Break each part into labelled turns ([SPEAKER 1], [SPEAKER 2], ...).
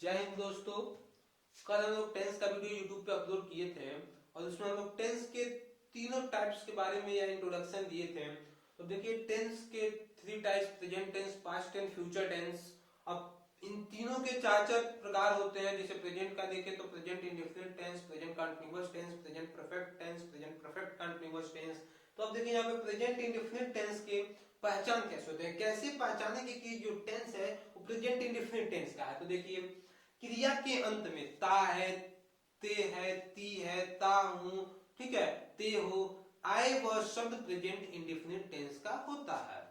[SPEAKER 1] जय हिंद दोस्तों। कल हम लोग टेंस का वीडियो यूट्यूब पे अपलोड किए थे और उसमें हम लोग टेंस के तीनों टाइप्स के बारे में या इंट्रोडक्शन दिए थे। तो देखिए टेंस के three types, present tense, past tense, future tense. अब इन तीनों के चार चार प्रकार होते हैं। जैसे प्रेजेंट का देखें तो present indefinite tense, present continuous tense, present perfect tense, present perfect continuous tense. तो अब देखिए यहाँ पे प्रेजेंट इंडेफिनिट टेंस के पहचान कैसे होते हैं, कैसे पहचानेंगे कि जो टेंस है वो प्रेजेंट इंडेफिनिट टेंस का है। तो देखिए क्रिया के अंत में ता है, ते है, ती है, ता हूं, ठीक है, ते हो, आए वह शब्द प्रेजेंट इंडेफिनिट टेंस का होता है।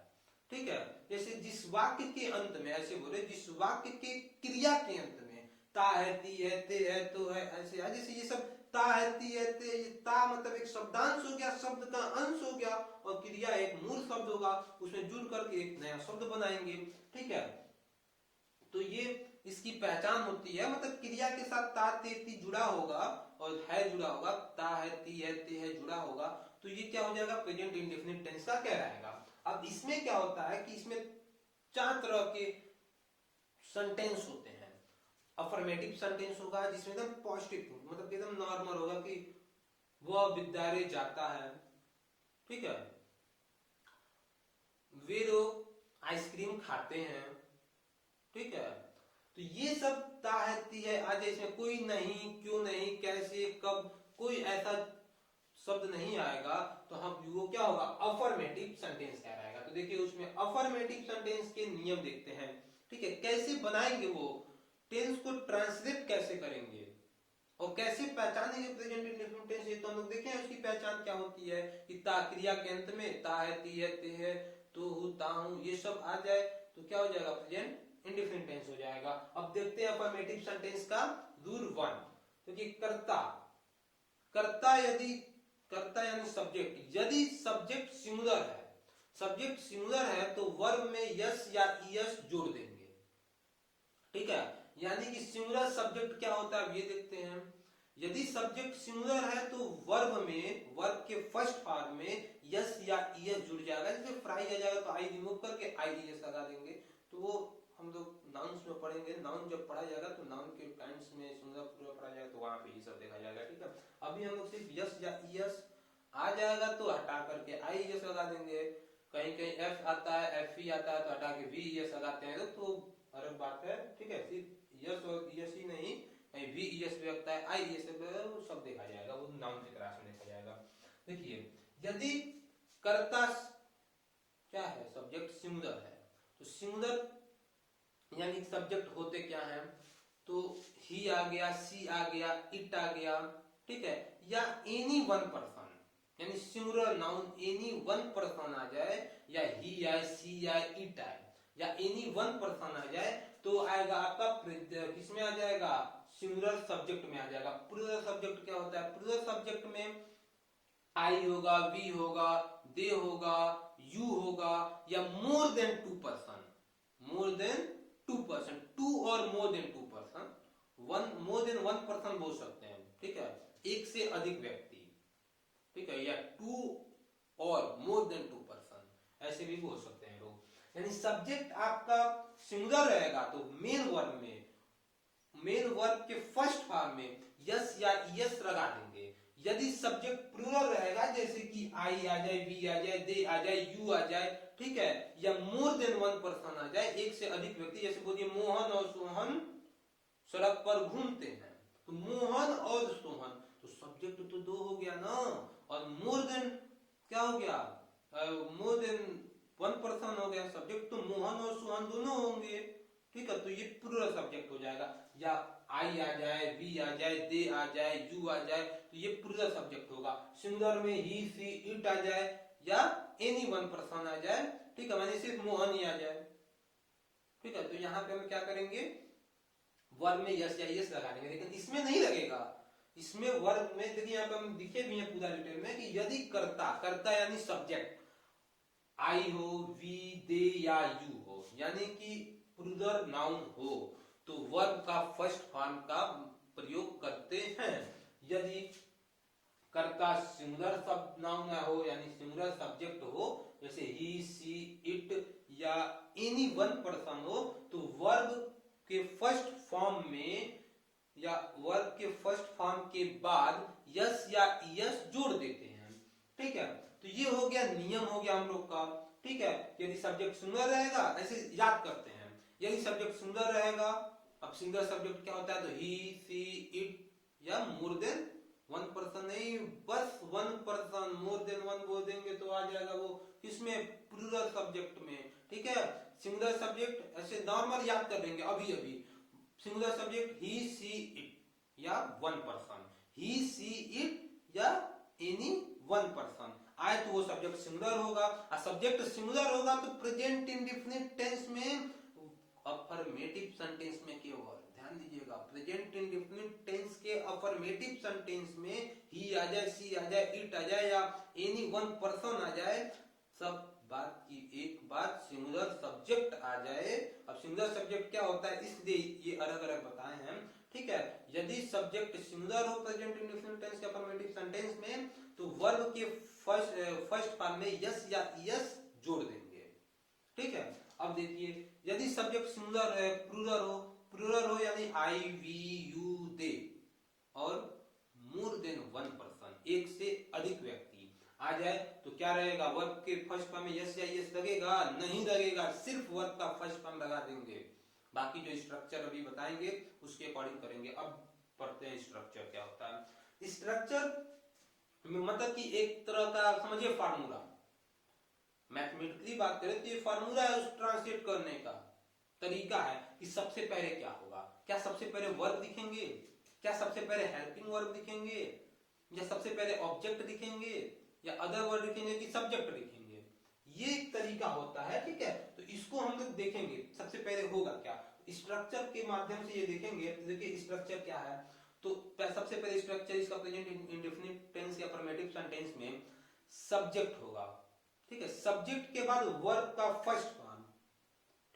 [SPEAKER 1] ठीक है, जैसे जिस वाक्य के अंत में, ऐसे बोले जिस वाक्य के क्रिया के अंत में ता है, ती है, ते है, तो है, ऐसे है। जैसे ये सब ता है, ती है, ते, ता मतलब एक शब्दांश हो गया, शब्द का अंश हो गया, और क्रिया एक मूल शब्द होगा, उसमें जुड़ करके एक नया शब्द बनाएंगे। ठीक है, तो ये इसकी पहचान होती है। मतलब क्रिया के साथ ता, ते, ती जुड़ा होगा और है जुड़ा होगा, ता है, ती है, ते है जुड़ा होगा, तो ये क्या हो जाएगा, प्रेजेंट इंडेफिनिट टेंस का क्या रहेगा। अब इसमें क्या होता है कि इसमें चार तरह के सेंटेंस होते हैं। अफर्मेटिव सेंटेंस होगा जिसमें एकदम पॉजिटिव, मतलब एकदम नॉर्मल होगा कि वह विद्यालय जाता है। ठीक है, वे लोग आइसक्रीम खाते हैं। ठीक है, तो ये सब ता है, ती है, आज इसमें कोई नहीं, क्यों नहीं, कैसे, कब, कोई ऐसा शब्द नहीं आएगा, तो हम वो क्या होगा, अफर्मेटिव सेंटेंस कहलाएगा। तो देखिए उसमें अफर्मेटिव सेंटेंस के नियम देखते हैं। ठीक है, कैसे बनाएंगे, वो टेंस को ट्रांसलेट कैसे करेंगे और कैसे पहचानेंगे प्रेजेंट इंडेफिनिट टेंस, ये तो हम लोग देखें उसकी पहचान क्या होती है कि ता क्रिया के अंत में ता है, ती है, ते है, तो हूं, ता हूं, ये सब आ जाए तो क्या हो जाएगा, प्रेजेंट इंडेफिनिट टेंस हो जाएगा। अब देखते हैं अफर्मेटिव सेंटेंस का रूल 1। तो कि कर्ता, कर्ता यदि, कर्ता यानी सब्जेक्ट, यदि सब्जेक्ट सिंगुलर है, सब्जेक्ट सिंगुलर है तो वर्ब में यस या ईएस जोड़ देंगे। ठीक है, यानी कि सिंगुलर सब्जेक्ट क्या होता है, अब ये देखते हैं। यदि सब्जेक्ट सिंगुलर है तो वर्ब में, वर्ब के फर्स्ट फॉर्म में यस या ईएस जुड़ जाएगा। जैसे फ्राई आ जाएगा तो आई रिमूव करके आई ईएस लगा देंगे। तो वो हम लोग नाउन्स में पढ़ेंगे, नाउन जब पढ़ा जाएगा तो नाउन के टाइम्स में सिंगुलर पूरा पढ़ा जाएगा तो वहां पे ये सब देखा जाएगा। ठीक है, अभी हम लोग सिर्फ यस या ईएस आ जाएगा तो हटा करके आई ईएस लगा देंगे। कहीं कहीं एफ आता है, एफ ई आता है तो हटा के वी ईएस लगाते हैं, तो अलग बात है। ठीक है, सिर्फ यस और ईएस ही नहीं, कहीं वी ईएस भी लगता है, आई ईएस वो सब देखा जाएगा, वो नाउन की तरह से देखा जाएगा। देखिए यदि कर्ता क्या है, सब्जेक्ट सिंगुलर है, तो सिंगुलर यानी सब्जेक्ट होते क्या है, तो ही आ गया, सी आ गया, इट आ गया। ठीक है, या एनी वन पर्सन, यानी singular noun any one person आ जाए, या ही आए, सी आए, इट आए, या एनी वन पर्सन आ जाए, तो आएगा आपका किसमें आ जाएगा, सिंगुलर सब्जेक्ट में आ जाएगा। प्लूरल सब्जेक्ट क्या होता है, प्लूरल सब्जेक्ट में आई होगा, वी होगा, दे होगा, यू होगा, या more than two person, more than two person, two और more than two person, one, more than one person बोल सकते हैं। ठीक है, एक से अधिक व्यक्ति। ठीक है, या टू और मोर देन टू पर्सन, ऐसे भी बोल सकते हैं लोग। यानी सब्जेक्ट आपका सिंगुलर रहेगा तो मेन वर्ब में, मेन वर्ब के फर्स्ट फॉर्म में यस या यस लगा देंगे। यदि सब्जेक्ट प्लूरल रहेगा, जैसे कि आई आ जाए, वी आ जाए, दे आ जाए, यू आ जाए, ठीक है, या मोर देन वन पर्सन आ जाए, एक से अधिक व्यक्ति, जैसे बोलिए मोहन और सोहन सड़क पर घूमते हैं, तो मोहन और सोहन, तो सब्जेक्ट तो दो हो गया ना, और मोर देन क्या हो गया, मोर देन वन पर्सन हो गया, सब्जेक्ट तो मोहन और सोहन दोनों होंगे। ठीक है, तो ये प्लूरल सब्जेक्ट हो जाएगा। या आई आ जाए, वी आ जाए, दे आ जाए, यू आ जाए, तो ये प्लूरल सब्जेक्ट होगा। सिंगुलर में ही, सी, इट आ जाए, या एनी वन पर्सन आ जाए। ठीक है, माने सिर्फ मोहन ही आ जाए। ठीक है, तो यहाँ पे हम क्या करेंगे, वर्ब में यस या यस लगा देंगे, लेकिन इसमें नहीं लगेगा। इसमें वर्ब में देखिए यहाँ पे हम दिखे भी हैं पूरा डिटेल में कि यदि कर्ता, कर्ता यानी सब्जेक्ट आई हो, वी, दे या यू हो, यानी कि प्लूरल नाउन हो, तो वर्ब का फर्स्ट फॉर्म का प्रयोग करते हैं। यदि कर्ता सिंगुलर सब नाउन हो, यानी सिंगुलर सब्जेक्ट हो, जैसे ही, सी, इट, या एनी वन पर्सन हो, तो वर्ब के फर्स्ट फॉर्म फॉर्म में या वर्ब के फर्स्ट फॉर्म के बाद यस या ईएस जोड़ देते हैं। ठीक है, तो ये हो गया नियम हो गया हम लोग का। ठीक है, यदि सब्जेक्ट सिंगुलर रहेगा, ऐसे याद करते हैं, यदि सब्जेक्ट सिंगुलर रहेगा, अब सिंगुलर सब्जेक्ट क्या होता है, तो ही, सी, इट या मोर देन वन पर्सन, नहीं बस one person, more than one बोल देंगे तो आ जाएगा वो किसमें, प्लूरल सब्जेक्ट में। ठीक है, सिंगुलर सब्जेक्ट ऐसे नॉर्मल याद कर लेंगे अभी अभी। Singular subject he, she, it या one person, he, she, it या एनी वन पर्सन आए तो वो सब्जेक्ट सिंगुलर होगा। और सब्जेक्ट सिंगुलर होगा तो प्रेजेंट इंडेफिनिट टेंस में, अफर्मेटिव सेंटेंस में केवल ध्यान दीजिएगा, प्रेजेंट इंडेफिनिट टेंस के अफर्मेटिव सेंटेंस में ही आ जाए, सी आ जाए, इट आ जाए या एनी वन पर्सन आ जाए, सब बात की एक बात सिंगुलर सब्जेक्ट आ जाए। अब सिंगुलर सब्जेक्ट क्या होता है, इसलिए ये अलग अलग बताए हैं। ठीक है, यदि सब्जेक्ट सिंगुलर हो प्रेजेंट इंडेफिनिट टेंस के अफर्मेटिव सेंटेंस में, तो वर्ब के फर्स्ट फॉर्म में यस या ईएस जोड़ देंगे। ठीक है, अब देखिए यदि सब्जेक्ट सिंगुलर है, प्लूरल हो यानी आई, वी, यू, दे और मोर देन वन पर्सन, एक से अधिक व्यक्ति आ जाए तो क्या रहेगा, वर्ब के फर्स्ट फॉर्म में यस या ईएस लगेगा, नहीं लगेगा, सिर्फ वर्ब का फर्स्ट फॉर्म लगा देंगे। बाकी जो स्ट्रक्चर अभी बताएंगे उसके अकॉर्डिंग करेंगे। अब पढ़ते हैं स्ट्रक्चर क्या होता है। स्ट्रक्चर मतलब कि एक तरह का समझिए फार्मूला, मैथमेटिकली बात करें तो ये फार्मूला है, उस ट्रांसलेट करने का तरीका है कि सबसे पहले क्या होगा, क्या सबसे पहले वर्ब लिखेंगे, क्या सबसे पहले हेल्पिंग वर्ब लिखेंगे, या सबसे पहले ऑब्जेक्ट लिखेंगे, या अदर वर्ड लिखेंगे कि सब्जेक्ट लिखेंगे, ये एक तरीका होता है। ठीक है, तो इसको हम लोग देखेंगे सबसे पहले होगा क्या, स्ट्रक्चर के माध्यम से ये देखेंगे। देखिए स्ट्रक्चर क्या है, तो सबसे पहले स्ट्रक्चर इसका प्रेजेंट इंडेफिनिट टेंस या अफर्मेटिव सेंटेंस में सब्जेक्ट होगा। ठीक है, सब्जेक्ट के बाद वर्ब का फर्स्ट फॉर्म।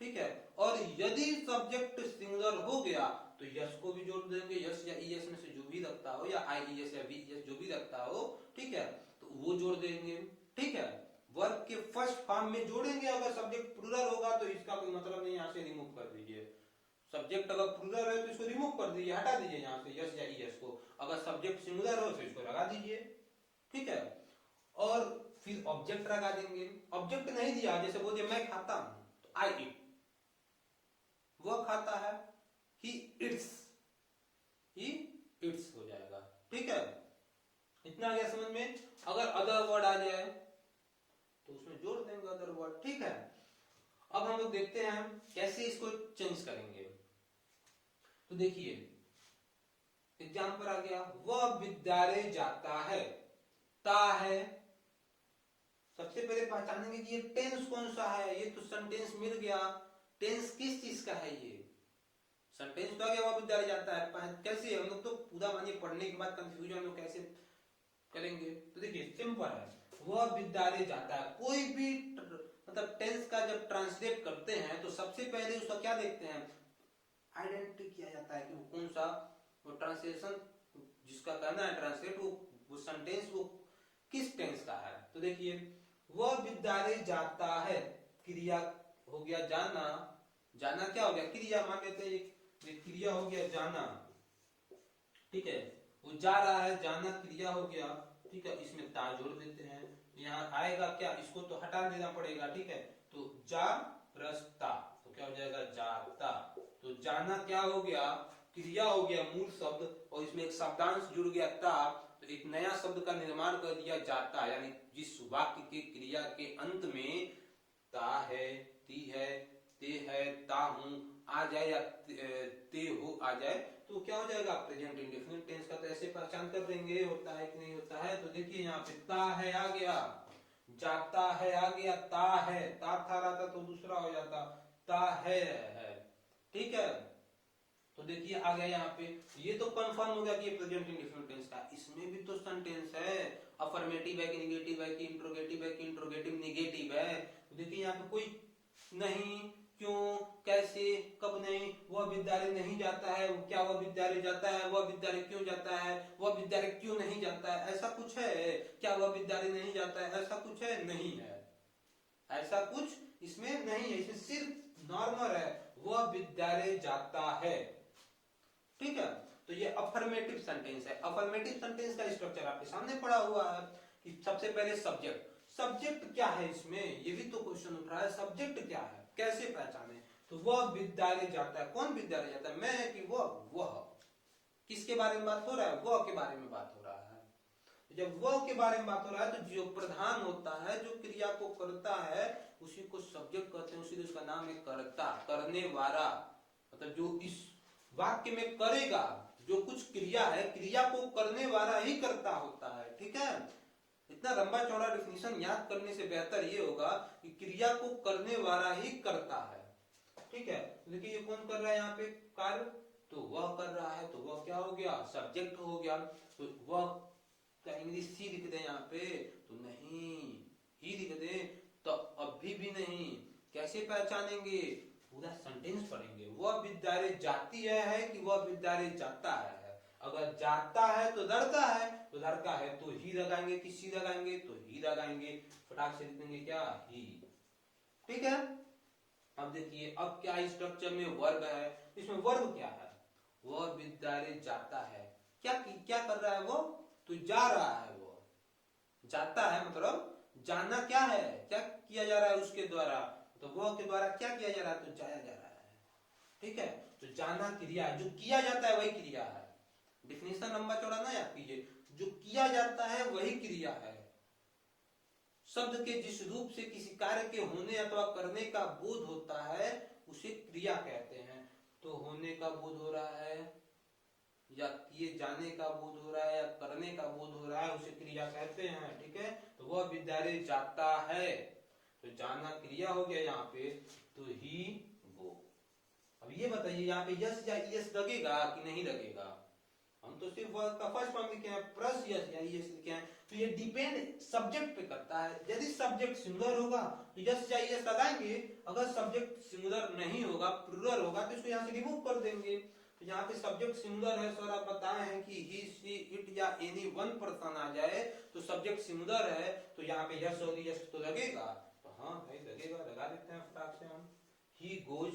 [SPEAKER 1] ठीक है, और यदि सब्जेक्ट सिंगुलर हो गया तो यस को भी जोड़ देंगे, यस या ईएस में से जो भी लगता हो, या आईईएस या वीईएस जो भी लगता हो, ठीक है, तो वो जोड़ देंगे। ठीक है, वर्ब के फर्स्ट फॉर्म में जोड़ेंगे। अगर सब्जेक्ट प्लूरल होगा तो इसका कोई मतलब नहीं, यहाँ से रिमूव कर दीजिए। सब्जेक्ट अगर प्लूरल है तो इसको रिमूव कर दीजिए, हटा दीजिए यहाँ से यस या ईएस को। अगर सब्जेक्ट सिंगुलर हो तो इसको लगा दीजिए। ठीक है, और फिर ऑब्जेक्ट लगा देंगे। ऑब्जेक्ट नहीं दिया, जैसे बोलिए मैं खाता हूं तो आई इट, वो खाता है, ही इट्स, ही इट्स हो जाएगा। ठीक है, इतना आ गया समझ में। अगर अदर वर्ड आ जाए तो उसमें जोड़ देंगे अदर वर्ड। ठीक है, अब हम लोग देखते हैं कैसे इसको चेंज करेंगे। तो देखिए एग्जाम्पल आ गया, वह विद्यालय जाता है, ता है। सबसे पहले पहचानेंगे कि ये टेंस कौन सा है, ये तो सेंटेंस मिल गया। टेंस किस चीज का है, ये सेंटेंस तो आ गया, वह विद्यालय जाता है। कैसे हम लोग तो पूरा मानिए पढ़ने के बाद कंफ्यूजन हम लोग कैसे करेंगे। तो देखिए सिंपल है, वह विद्यालय जाता है। कोई भी मतलब टेंस का जब ट्रांसलेट करते हैं तो सबसे पहले उसका क्या देखते हैं, आइडेंटिटी किया जाता है कि वो कौन सा, वो ट्रांसलेशन जिसका करना है ट्रांसलेट, वो सेंटेंस वो किस टेंस का है। तो देखिए वह विद्यालय जाता है, क्रिया हो गया जाना, जाना क्या हो गया, क्रिया मान लेते हैं, क्रिया हो गया जाना। ठीक है, वो जा रहा है, जाना क्रिया हो गया। ठीक है, इसमें ता जोड़ देते हैं। यहाँ आएगा क्या, इसको तो हटा देना पड़ेगा। ठीक है, तो जा रस्ता, तो क्या हो जाएगा जाता। तो जाना क्या हो गया, क्रिया हो गया मूल शब्द, और इसमें एक शब्दांश जुड़ गया ता, तो एक नया शब्द का निर्माण कर दिया जाता। यानी जिस वाक्य के क्रिया के अंत में ता है, ती है, ते है, ता हूं आ जाए या ते हो आ जाए तो क्या हो जाएगा प्रेजेंट इंडेफिनिट टेंस का। तो ऐसे पहचान कर देंगे होता है कि नहीं होता है। तो देखिए यहाँ पे ता है आ गया, जाता है आ गया, ता है, ता था रहता तो दूसरा हो जाता, ता है। ठीक है, तो देखिए आ गया यहाँ पे, ये तो कंफर्म हो गया कि ये प्रेजेंट इंडेफिनिट टेंस का। इसमें भी तो सेंटेंस है, अफर्मेटिव है कि नेगेटिव है कि इंट्रोगेटिव है कि इंट्रोगेटिव नेगेटिव है। तो देखिए यहाँ पे कोई नहीं, क्यों, कैसे, कब नहीं, वह विद्यालय नहीं जाता है, क्या वह विद्यालय जाता है, वह विद्यालय क्यों जाता है, वह विद्यालय क्यों नहीं जाता है, ऐसा कुछ है क्या, वह विद्यालय नहीं जाता है, ऐसा कुछ है नहीं है, ऐसा कुछ इसमें नहीं है। इसमें सिर्फ नॉर्मल है, वह विद्यालय जाता है। ठीक है। तो ये अफर्मेटिव सेंटेंस है। अफर्मेटिव सेंटेंस का स्ट्रक्चर आपके सामने पड़ा हुआ है कि सबसे पहले सब्जेक्ट। सब्जेक्ट क्या है इसमें, ये भी तो क्वेश्चन उठ रहा है, सब्जेक्ट क्या है, कैसे पहचाने। तो वह विद्यालय जाता है, कौन विद्यालय जाता है, मैं कि वह। किसके बारे में बात हो रहा है, वह के बारे में बात हो रहा है। जब वह के बारे में बात हो रहा है तो जो प्रधान होता है, जो क्रिया को करता है, उसी को सब्जेक्ट कहते हैं, उसी उसका नाम है कर्ता, करने वाला। मतलब जो इस वाक्य में करेगा, जो कुछ क्रिया है, क्रिया को करने वाला ही करता होता है। ठीक है। इतना लंबा चौड़ा डिफिनीशन याद करने से बेहतर ये होगा कि क्रिया को करने वाला ही करता है। ठीक है। तो देखिए ये कौन कर रहा है यहाँ पे कार्य, तो वह कर रहा है, तो वह क्या हो गया, सब्जेक्ट हो गया। तो वह का इंग्लिश सी लिख दे यहाँ पे, तो नहीं, ही लिख दे, तो अभी भी नहीं। कैसे पहचानेंगे, पूरा सेंटेंस पढ़ेंगे। वह विद्यालय जाती है कि वह विद्यालय जाता है। अगर जाता है तो लड़का है, तो लड़का है तो ही लगाएंगे कि सी लगाएंगे, तो ही लगाएंगे, फटाक से लिख देंगे क्या, ही। ठीक है। अब देखिए अब क्या स्ट्रक्चर में वर्ब है, इसमें वर्ब क्या है, वह विद्यालय जाता है। क्या कर रहा है वो, तो जा रहा है, वो जाता है मतलब जाना क्या है, क्या किया जा रहा है उसके द्वारा, तो वह के द्वारा क्या किया जा रहा है, तो जाया जा रहा है। ठीक है। तो जाना क्रिया है, जो किया जाता है वही क्रिया है। डिफिनेशन लंबा चौड़ा ना याद कीजिए, जो किया जाता है वही क्रिया है। शब्द के जिस रूप से किसी कार्य के होने अथवा करने का बोध होता है उसे क्रिया कहते हैं। तो होने का बोध हो रहा है, या किए जाने का बोध हो रहा है, या करने का बोध हो रहा है, उसे क्रिया कहते हैं। ठीक है। तो वह विद्यालय जाता है, तो जाना क्रिया हो गया यहाँ पे, तो ही वो। अब ये बताइए यहाँ पे यस या यस लगेगा कि नहीं लगेगा। हम तो सिर्फ वर्ब का फर्स्ट फॉर्म लिखे हैं, प्लस यस या यस लिखे हैं, तो ये डिपेंड सब्जेक्ट पे करता है। यदि सब्जेक्ट सिंगुलर होगा तो यस या यस लगाएंगे, अगर सब्जेक्ट सिंगुलर नहीं होगा, प्लूरल होगा, तो इसको यहाँ से रिमूव कर देंगे। तो यहाँ पे सब्जेक्ट सिंगुलर है, सर आप बताए हैं कि ही शी इट या एनी वन पर्सन आ जाए तो सब्जेक्ट सिंगुलर है, तो यहाँ पे यस और यस तो लगेगा। तो हाँ भाई लगेगा, लगा देते हैं फटाक से हम। ही गोज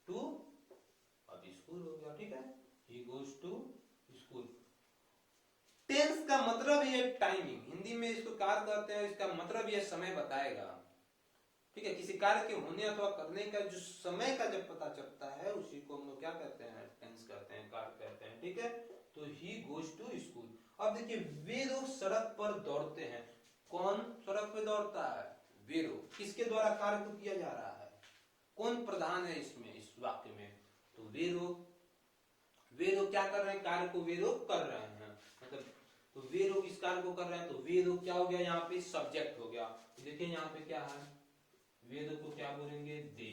[SPEAKER 1] टू, अब स्कूल हो गया। ठीक है। He goes to school। टेंस का मतलब ये टाइमिंग, हिंदी में इसको कार्य कहते हैं, इसका मतलब ये समय बताएगा। ठीक है। किसी कार्य के होने अथवा करने का जो समय का जब पता चलता है उसी को हम लोग क्या कहते हैं, टेंस कहते हैं, कार्य कहते हैं। ठीक है। तो ही गोज टू स्कूल। अब देखिए वे लोग सड़क पर दौड़ते हैं। कौन सड़क पे दौड़ता है, वे लोग। किसके द्वारा कार्य को किया जा रहा है, कौन प्रधान है इसमें, इस वाक्य में, तो वे लोग। वे लोग क्या कर रहे हैं, कार्य को वे लोग कर रहे हैं, मतलब तो वे लोग इस कार्य को कर रहे हैं, तो वे लोग क्या हो गया, यहाँ पे सब्जेक्ट हो गया। तो देखिए यहाँ पे क्या है, वे लोग को क्या बोलेंगे, दे।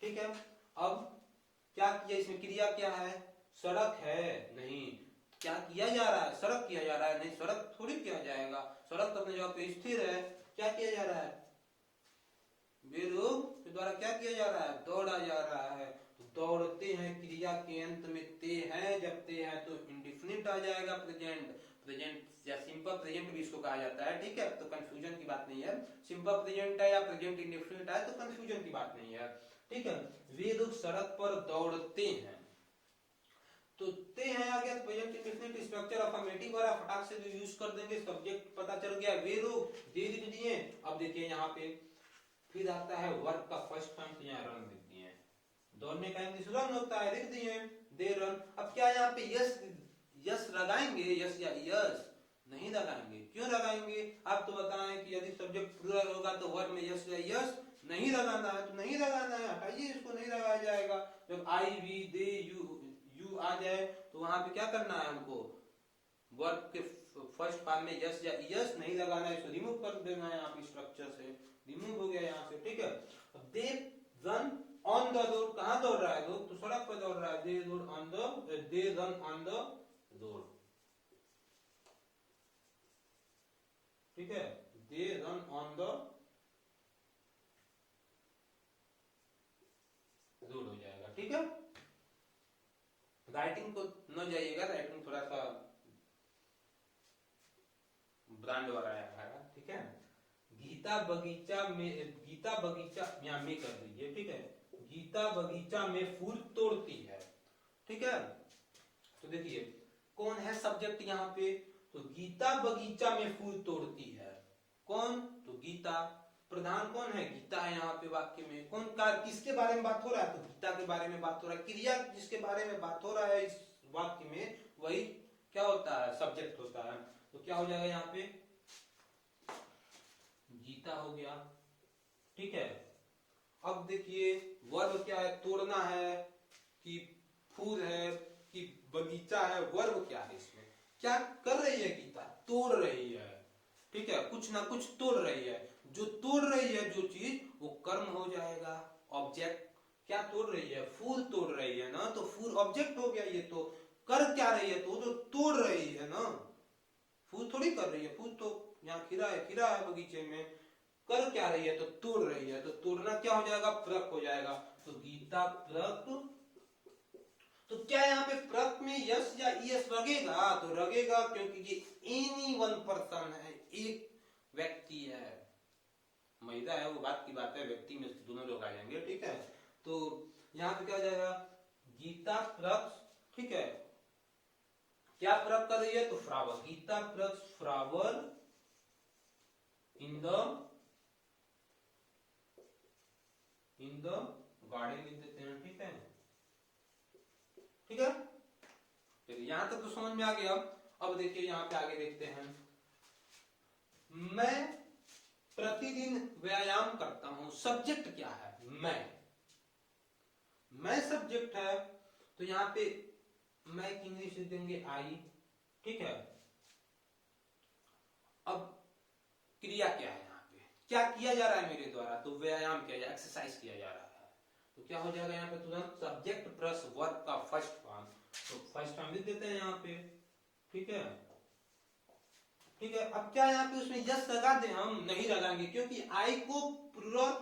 [SPEAKER 1] ठीक है। अब क्या किया, इसमें क्रिया क्या है, सड़क है, नहीं, क्या किया जा रहा है, सड़क किया जा रहा है, नहीं सड़क थोड़ी किया जाएगा, सड़क अपने जगह पे स्थिर है। क्या किया जा रहा है, वे लोग के द्वारा क्या किया जा रहा है, दौड़ा जा रहा है। दौड़ते हैं क्रिया के अंत में ते है, जब ते है तो इंडिफिनिट आ जाएगा, प्रेजेंट। प्रेजेंट या सिंपल प्रेजेंट भी इसको कहा जाता है। ठीक है। तो कंफ्यूजन की बात नहीं है, सिंपल प्रेजेंट है या प्रेजेंट इंडिफिनिट है तो कंफ्यूजन की बात नहीं है। ठीक है। वे लोग सड़क पर दौड़ते हैं, तो ते है आ गया, प्रेजेंट इंडेफिनिट स्ट्रक्चर अफर्मेटिव वाला फटाक से जो यूज कर देंगे, सब्जेक्ट पता चल गया, वे लोग दे लिख दिए। अब देखिए यहाँ पे फिर आता है वर्ब का फर्स्ट फॉर्म, तो यहाँ रन लिख दिए। दौड़ने का इंग्लिश रन होता है, लिख दिए, दे रन। अब क्या यहाँ पे यस यस लगाएंगे, यस या यस नहीं लगाएंगे, क्यों लगाएंगे, आप तो बताएं कि यदि सब्जेक्ट प्लूरल होगा तो वर्ब में यस या यस नहीं लगाना है, तो नहीं लगाना है, हटाइए इसको, नहीं लगाया जाएगा। जब आई वी दे यू आ जाए तो वहां पे क्या करना है हमको, वर्ब के फर्स्ट फॉर्म में यस या यस नहीं लगाना है, इसको रिमूव कर देना है, यहाँ पे स्ट्रक्चर से रिमूव हो गया यहाँ से। ठीक है। अब दे रन ऑन द रोड, कहाँ दौड़ रहा है लोग, तो सड़क पर दौड़ रहा है, they road on the, they run on the road. ठीक है। They run on the road हो जाएगा। ठीक है। राइटिंग को न जाइएगा, राइटिंग थोड़ा सा ब्रांड वाला है। ठीक है। गीता बगीचा यहाँ में कर दीजिए। ठीक है। गीता बगीचा में फूल तोड़ती है। ठीक है। देखिए कौन है सब्जेक्ट यहाँ पे, तो गीता बगीचा में फूल तोड़ती है, कौन, तो गीता। प्रधान कौन है, गीता है यहाँ पे वाक्य में। कौन का किसके बारे में बात हो रहा है, तो गीता के बारे में बात हो रहा है। क्रिया जिसके बारे में बात हो रहा है इस वाक्य में वही क्या होता है, सब्जेक्ट होता है। तो क्या हो जाएगा यहाँ पे, गीता हो गया, ठीक है। अब देखिए वर्ब क्या है, तोड़ना है कि फूल है कि बगीचा है, वर्ब क्या है इसमें, क्या कर रही है गीता, तोड़ रही है, ठीक है, कुछ ना कुछ तोड़ रही है। जो तोड़ रही है जो चीज वो कर्म हो जाएगा, ऑब्जेक्ट। क्या तोड़ रही है, फूल तोड़ रही है ना, तो फूल ऑब्जेक्ट हो गया। ये तो कर क्या रही है, तो जो तोड़ रही है ना, फूल थोड़ी कर रही है, फूल तो यहाँ खिला है बगीचे में, कर क्या रही है, तो तोड़ रही है। तो तोड़ना क्या हो जाएगा, प्रक हो जाएगा। तो गीता प्रक, तो क्या यहाँ पे प्रक में यस या ईएस लगेगा, तो लगेगा, क्योंकि ये एनी वन पर्सन है, एक व्यक्ति है। महिला है वो बात की बात है, व्यक्ति में दोनों लोग आ जाएंगे, ठीक है। तो यहाँ पे क्या हो जाएगा, गीता प्रक, ठीक है, क्या प्रक कर रही है, तो फ्लावर, गीता प्रक फ्लावर इन द गार्डन लिख देते हैं, ठीक है, ठीक है। चलिए यहां तक तो समझ में आ गया। अब देखिए यहाँ पे आगे देखते हैं, मैं प्रतिदिन व्यायाम करता हूं, सब्जेक्ट क्या है, मैं सब्जेक्ट है। तो यहाँ पे मैं इंग्लिश लिख देंगे आई, ठीक है। अब क्रिया क्या है, यहाँ पे क्या किया जा रहा है मेरे द्वारा, तो व्यायाम किया जा, एक्सरसाइज किया जा रहा है। तो क्या हो जाएगा यहाँ पे, तुरंत सब्जेक्ट प्लस वर्ब का फर्स्ट फॉर्म, तो फर्स्ट फॉर्म लिख देते हैं यहाँ पे, ठीक है, ठीक है। अब क्या यहाँ पे उसमें यस लगा दे, हम नहीं लगाएंगे, क्योंकि आई को प्लूरल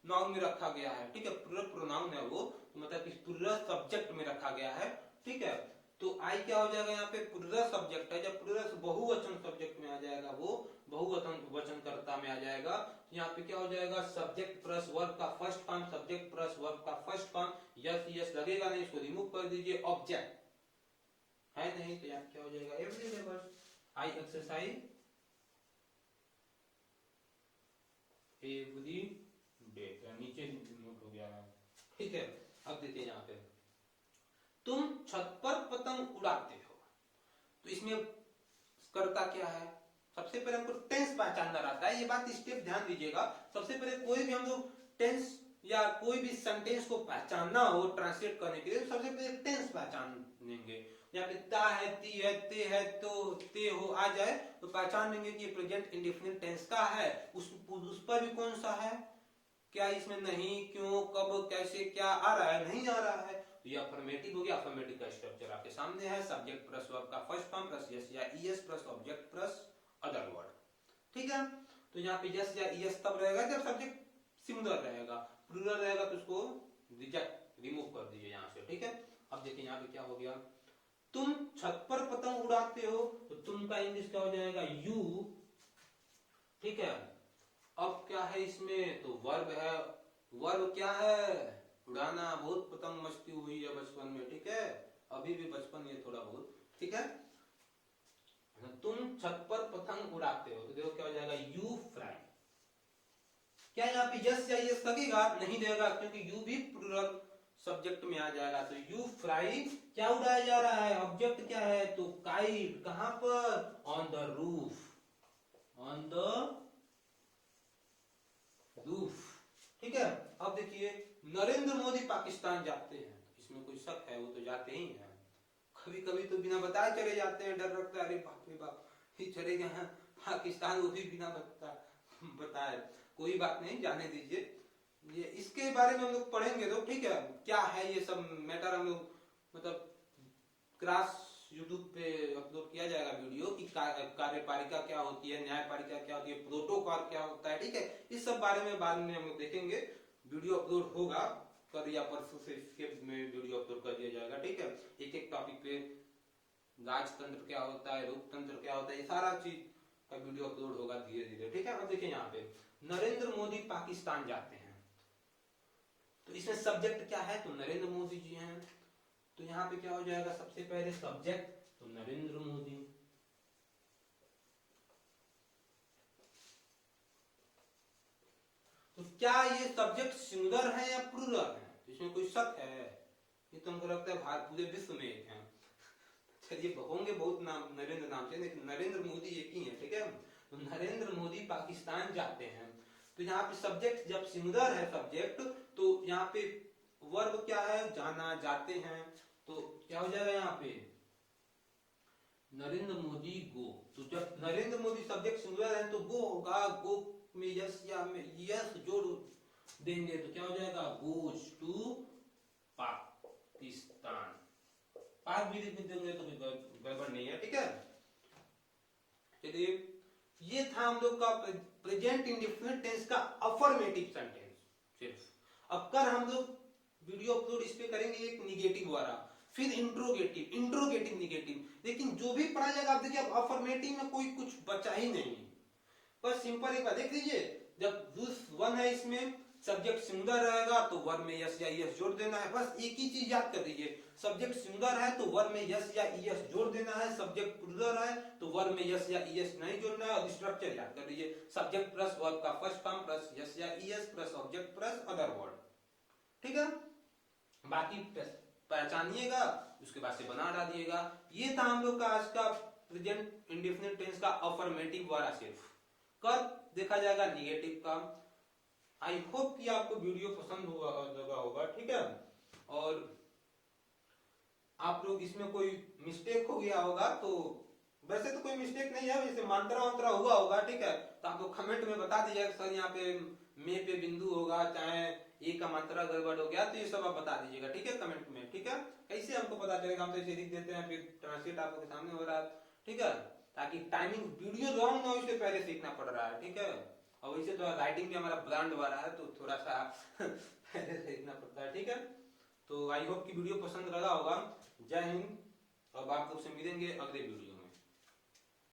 [SPEAKER 1] नाउन में रखा गया है, ठीक है, प्लूरल प्रोनाउन है वो, तो मतलब कि प्लूरल सब्जेक्ट में रखा गया है, ठीक है। तो आई क्या हो जाएगा यहाँ पे, प्लूरल सब्जेक्ट है, जब प्लूरल बहुवचन सब्जेक्ट में आ जाएगा वो बहुवचनकर्ता में आ जाएगा। तो यहाँ पे क्या हो जाएगा, सब्जेक्ट प्लस वर्ब का first form, subject plus verb का फर्स्ट फॉर्म, यस यस लगेगा नहीं, इसको रिमूव कर दीजिए, ऑब्जेक्ट है नहीं, तो यहाँ क्या हो जाएगा, एवरीडे वर्ब, आई एक्सरसाइज एवरी डे, नीचे नोट हो गया है, ठीक है। अब देखिए यहाँ पे, तुम छत पर पतंग उड़ाते हो, तो इसमें कर्ता क्या है, सबसे पहले हमको टेंस पहचानना रहता है, ये बात स्टेप ध्यान दीजिएगा। सबसे पहले कोई भी हम लोग टेंस या कोई भी सेंटेंस को पहचानना हो ट्रांसलेट करने के लिए, सबसे पहले टेंस पहचान लेंगे। यहाँ पे ता है, ती है, ते है, तो ते हो आ जाए तो पहचान लेंगे कि प्रेजेंट इंडेफिनिट टेंस का है। उस पर भी कौन सा है, क्या इसमें नहीं, क्यों, कब, कैसे, क्या आ रहा है, नहीं आ रहा है, तो ये अफर्मेटिव हो गया। अफर्मेटिव का स्ट्रक्चर आपके सामने है, सब्जेक्ट प्लस वर्ब का फर्स्ट फॉर्म प्लस यस या es plus object plus other word, ठीक है। तो यहाँ पे यस या ईएस तब रहेगा जब सब्जेक्ट सिंगुलर रहेगा, प्लूरल रहेगा तो उसको रिजेक्ट रिमूव कर दीजिए यहाँ से, ठीक है। अब देखिए यहाँ पे क्या हो गया, तुम छत पर पतंग उड़ाते हो, तो तुम का इंग्लिश क्या हो जाएगा, यू, ठीक है। अब क्या है इसमें, तो वर्ब है, वर्ब क्या है, उड़ाना। बहुत पतंग मस्ती हुई है बचपन में, ठीक है, अभी भी बचपन ये थोड़ा बहुत, ठीक है। तुम छत पर पतंग उड़ाते हो, तो देखो क्या हो जाएगा, यू फ्राई। क्या यहाँ पे यस या यस लगेगा, नहीं देगा, क्योंकि यू भी प्लूरल सब्जेक्ट में आ जाएगा। तो यू फ्राई क्या उड़ाया जा रहा है, ऑब्जेक्ट क्या है, तो काइट, कहां पर, on the roof, on the roof, ठीक है। अब देखिए नरेंद्र मोदी पाकिस्तान जाते हैं, इसमें कोई शक है, वो तो जाते ही हैं। कभी कभी तो बिना बताए चले जाते हैं, डर लगता है, अरे बाप रे बाप ही चले गए हैं पाकिस्तान, वो भी बिना बताए। कोई बात नहीं, जाने दीजिए, ये इसके बारे में हम लोग पढ़ेंगे तो, ठीक है, क्या है ये सब मैटर, हम लोग मतलब क्लास यूट्यूब पे अपलोड किया जाएगा वीडियो कि कार्यपालिका क्या होती है, न्यायपालिका क्या होती है, प्रोटोकॉल क्या होता है, ठीक है। इस सब बारे में बाद में हम लोग देखेंगे, वीडियो अपलोड होगा कल या परसों से, इसके में वीडियो अपलोड कर दिया जाएगा, ठीक है। एक एक टॉपिक पे राजतंत्र क्या होता है, लोकतंत्र क्या होता है, ये सारा चीज का वीडियो अपलोड होगा धीरे धीरे, ठीक है। अब देखिए यहाँ पे नरेंद्र मोदी पाकिस्तान जाते हैं, तो इसमें सब्जेक्ट क्या है, तो नरेंद्र मोदी जी हैं। तो यहाँ पे क्या हो जाएगा, सबसे पहले सब्जेक्ट तो नरेंद्र मोदी। तो क्या ये सब्जेक्ट सिंगुलर है या प्लूरल है, तो इसमें कोई शक है? ये तो हमको लगता है भारत पूरे विश्व में एक है। चलिए होंगे बहुत नाम नरेंद्र नाम से, लेकिन नरेंद्र मोदी एक ही है, ठीक है। तो नरेंद्र मोदी पाकिस्तान जाते हैं। तो यहाँ पे सब्जेक्ट जब सिंगुलर है सब्जेक्ट, तो यहाँ पे वर्ब क्या है, जाना, जाते हैं। तो क्या हो जाएगा यहाँ पे, नरेंद्र मोदी गो। तो जब नरेंद्र मोदी सब्जेक्ट सिंगुलर है तो गो होगा, गो में यस या में यस जोड़ देंगे तो क्या हो जाएगा, गोज टू पाकिस्तान। पाक भी लिख देंगे तो कोई गड़बड़ नहीं है, ठीक है। चलिए ये था हम लोग का प्रेजेंट इंडेफिनिट टेंस का अफर्मेटिव सेंटेंस सिर्फ। अब कर हम लोग वीडियो अपलोड इस पे करेंगे एक निगेटिव वाला, फिर इंट्रोगेटिव, इंट्रोगेटिव निगेटिव। लेकिन जो भी पढ़ा जाएगा आप देखिए, अब अफर्मेटिव में कोई कुछ बचा ही नहीं, बस सिंपल एक बार देख लीजिए। जब रूल्स 1 है इसमें सब्जेक्ट सिंगुलर रहेगा तो वर्ब में यस या ईएस जोड़ देना है, बस एक ही चीज याद कर लीजिए। सब्जेक्ट सिंगुलर है तो वर्ब में यस या ईएस जोड़ देना है, सब्जेक्ट प्लूरल है तो वर्ब में यस या ईएस नहीं जोड़ना है। और स्ट्रक्चर याद कर लीजिए, सब्जेक्ट प्लस वर्ब का फर्स्ट फॉर्म प्लस यस या es plus object plus other word, ठीक है। बाकी पहचानिएगा, उसके बाद से बना डालिएगा। ये था हम लोग का आज का प्रेजेंट इंडेफिनिट टेंस का अफर्मेटिव वाला सिर्फ। कर देखा जाएगा निगेटिव का। आई होप कि आपको वीडियो पसंद लगा होगा, ठीक है। और आप लोग इसमें कोई मिस्टेक हो गया होगा तो, वैसे तो कोई मिस्टेक नहीं है, जैसे मात्रा वात्रा हुआ होगा, ठीक है, तो आप लोग कमेंट में बता दीजिएगा सर यहाँ पे मे पे बिंदु होगा, चाहे ए का मात्रा गड़बड़ हो गया, तो ये सब आप बता दीजिएगा, ठीक है, कमेंट में, ठीक है। कैसे हमको पता चलेगा, हम तो इसे लिख देते हैं फिर ट्रांसलेट आप लोग के सामने हो रहा है, ठीक है। ताकि टाइमिंग वीडियो लॉन्ग ना हो इससे पहले सीखना पड़ रहा है, ठीक है। और वैसे तो राइटिंग भी हमारा ब्रांड वाला है तो थोड़ा सा पहले सीखना पड़ता है, ठीक है। तो आई होप कि वीडियो पसंद लगा होगा। जय हिंद। अब आप लोग से मिलेंगे अगले वीडियो में।